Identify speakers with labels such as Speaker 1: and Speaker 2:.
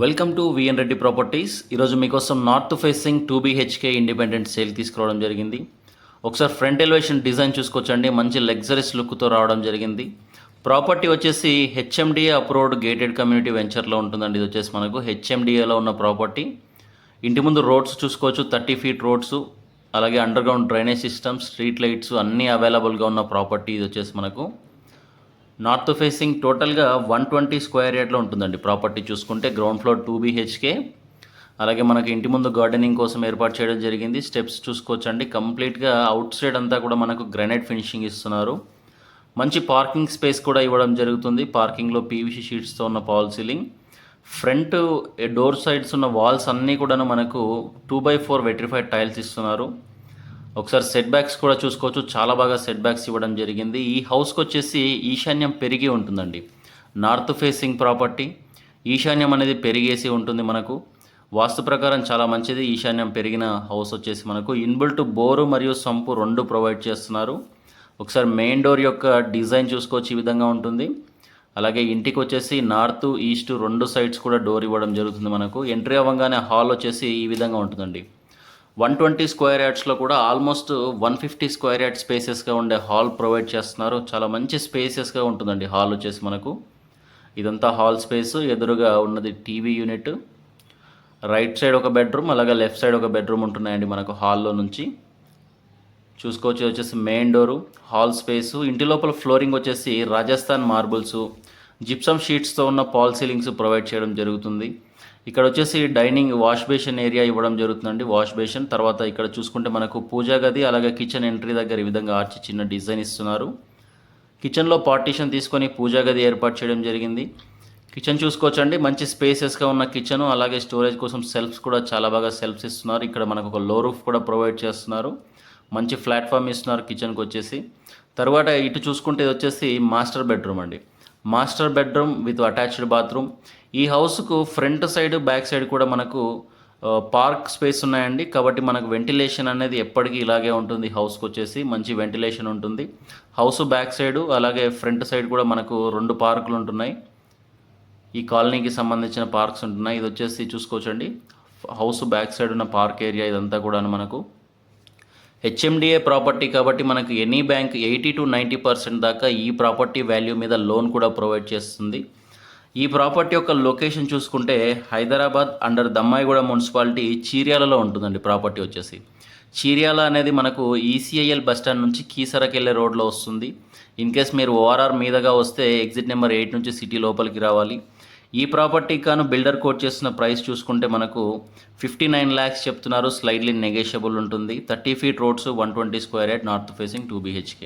Speaker 1: Welcome to VN Reddy properties. ఈరోజు మీకోసం north facing 2BHK independent sale తీసుకురావడం జరిగింది. ఒకసారి ఫ్రంట్ ఎలివేషన్ డిజైన్ చూసుకోవచ్చండి. మంచి లగ్జరీస్ లుక్తో రావడం జరిగింది. ప్రాపర్టీ వచ్చేసి హెచ్ఎండిఏ అప్రూవ్డ్ గేటెడ్ కమ్యూనిటీ వెంచర్లో ఉంటుందండి. ఇది వచ్చేసి మనకు హెచ్ఎండిఏలో ఉన్న ప్రాపర్టీ. ఇంటి ముందు రోడ్స్ చూసుకోవచ్చు, 30 ఫీట్ రోడ్స్, అలాగే under ground drainage systems, street lights అన్నీ అవైలబుల్గా ఉన్న ప్రాపర్టీ. ఇది వచ్చేసి మనకు నార్త్ ఫేసింగ్ టోటల్గా 120 స్క్వేర్ యార్డ్లో ఉంటుందండి. ప్రాపర్టీ చూసుకుంటే గ్రౌండ్ ఫ్లోర్ 2BHK, అలాగే మనకి ఇంటి ముందు గార్డెనింగ్ కోసం ఏర్పాటు చేయడం జరిగింది. స్టెప్స్ చూసుకోవచ్చండి. కంప్లీట్గా అవుట్ సైడ్ అంతా కూడా మనకు గ్రానైట్ ఫినిషింగ్ ఇస్తున్నారు. మంచి పార్కింగ్ స్పేస్ కూడా ఇవ్వడం జరుగుతుంది. పార్కింగ్లో PVC షీట్స్తో ఉన్న fall ceiling, front door sides ఉన్న వాల్స్ అన్నీ కూడా మనకు 2x4 వెట్రిఫైడ్ టైల్స్ ఇస్తున్నారు. ఒకసారి సెట్ బ్యాక్స్ కూడా చూసుకోవచ్చు, చాలా బాగా సెట్ బ్యాక్స్ ఇవ్వడం జరిగింది. ఈ హౌస్కి వచ్చేసి ఈశాన్యం పెరిగి ఉంటుందండి. నార్త్ ఫేసింగ్ ప్రాపర్టీ, ఈశాన్యం అనేది పెరిగేసి ఉంటుంది. మనకు వాస్తు ప్రకారం చాలా మంచిది. ఈశాన్యం పెరిగిన హౌస్ వచ్చేసి మనకు ఇన్బిల్ట్ బోరు మరియు సంపు రెండు ప్రొవైడ్ చేస్తున్నారు. ఒకసారి మెయిన్ డోర్ యొక్క డిజైన్ చూసుకోవచ్చు, ఈ విధంగా ఉంటుంది. అలాగే ఇంటికి వచ్చేసి నార్త్ ఈస్ట్ రెండు సైడ్స్ కూడా డోర్ ఇవ్వడం జరుగుతుంది. మనకు ఎంట్రీ అవ్వగానే హాల్ వచ్చేసి ఈ విధంగా ఉంటుందండి. 120 స్క్వేర్ యార్డ్స్లో కూడా ఆల్మోస్ట్ 150 స్క్వేర్ యార్డ్ స్పేసెస్గా ఉండే హాల్ ప్రొవైడ్ చేస్తున్నారు. చాలా మంచి స్పేసెస్గా ఉంటుందండి హాల్ వచ్చేసి మనకు. ఇదంతా హాల్ స్పేస్. ఎదురుగా ఉన్నది టీవీ యూనిట్, రైట్ సైడ్ ఒక బెడ్రూమ్, అలాగే లెఫ్ట్ సైడ్ ఒక బెడ్రూమ్ ఉంటున్నాయండి మనకు హాల్లో నుంచి చూసుకోవచ్చు. వచ్చేసి మెయిన్ డోరు, హాల్ స్పేసు. ఇంటి లోపల ఫ్లోరింగ్ వచ్చేసి రాజస్థాన్ మార్బుల్స్, జిప్సమ్ షీట్స్తో ఉన్న పాల్ సీలింగ్స్ ప్రొవైడ్ చేయడం జరుగుతుంది. ఇక్కడ వచ్చేసి డైనింగ్ వాష్ బేసిన్ ఏరియా ఇవ్వడం జరుగుతుందండి. వాష్ బేసిన్ తర్వాత ఇక్కడ చూసుకుంటే మనకు పూజా గది, అలాగే కిచెన్ ఎంట్రీ దగ్గర ఈ విధంగా ఆర్చి చిన్న డిజైన్ ఇస్తున్నారు. కిచెన్లో పార్టీషన్ తీసుకొని పూజా గది ఏర్పాటు చేయడం జరిగింది. కిచెన్ చూసుకోవచ్చండి, మంచి స్పేసెస్గా ఉన్న కిచెను. అలాగే స్టోరేజ్ కోసం సెల్ఫ్స్ కూడా చాలా బాగా సెల్ఫ్స్ ఇస్తున్నారు. ఇక్కడ మనకు ఒక లో రూఫ్ కూడా ప్రొవైడ్ చేస్తున్నారు. మంచి ప్లాట్ఫామ్ ఇస్తున్నారు కిచెన్కి వచ్చేసి. తర్వాత ఇటు చూసుకుంటే ఇది వచ్చేసి మాస్టర్ బెడ్రూమ్ అండి. Master bedroom with attached bathroom. ఈ హౌస్కు ఫ్రంట్ సైడ్ బ్యాక్ సైడ్ కూడా మనకు పార్క్ స్పేస్ ఉన్నాయండి. కాబట్టి మనకు వెంటిలేషన్ అనేది ఎప్పటికీ ఇలాగే ఉంటుంది. హౌస్కి వచ్చేసి మంచి వెంటిలేషన్ ఉంటుంది. హౌస్ బ్యాక్ సైడ్ అలాగే ఫ్రంట్ సైడ్ కూడా మనకు 2 పార్కులు ఉంటున్నాయి. ఈ కాలనీకి సంబంధించిన పార్క్స్ ఉంటున్నాయి. ఇది వచ్చేసి చూసుకోవచ్చండి, హౌస్ బ్యాక్ సైడ్ ఉన్న పార్క్ ఏరియా. ఇదంతా కూడా మనకు హెచ్ఎండిఏ ప్రాపర్టీ కాబట్టి మనకు ఎనీ బ్యాంక్ 80 to 90% దాకా ఈ ప్రాపర్టీ వాల్యూ మీద లోన్ కూడా ప్రొవైడ్ చేస్తుంది. ఈ ప్రాపర్టీ యొక్క లొకేషన్ చూసుకుంటే హైదరాబాద్ అండర్ దమ్మాయిగూడ మున్సిపాలిటీ చీర్యాలలో ఉంటుందండి. ప్రాపర్టీ వచ్చేసి చీర్యాల అనేది మనకు ECIL బస్టాండ్ నుంచి కీసరకు వెళ్ళే రోడ్లో వస్తుంది. ఇన్ కేస్ మీరు ORR మీదగా వస్తే ఎగ్జిట్ నెంబర్ 8 నుంచి సిటీ లోపలికి రావాలి. ఈ ప్రాపర్టీ కాను బిల్డర్ కోట్ చేస్తున్న ప్రైస్ చూసుకుంటే మనకు 59 lakhs చెప్తున్నారు. స్లైడ్లీ నెగోషియబుల్ ఉంటుంది. 30 feet roads, 120 square yard, north facing 2BHK.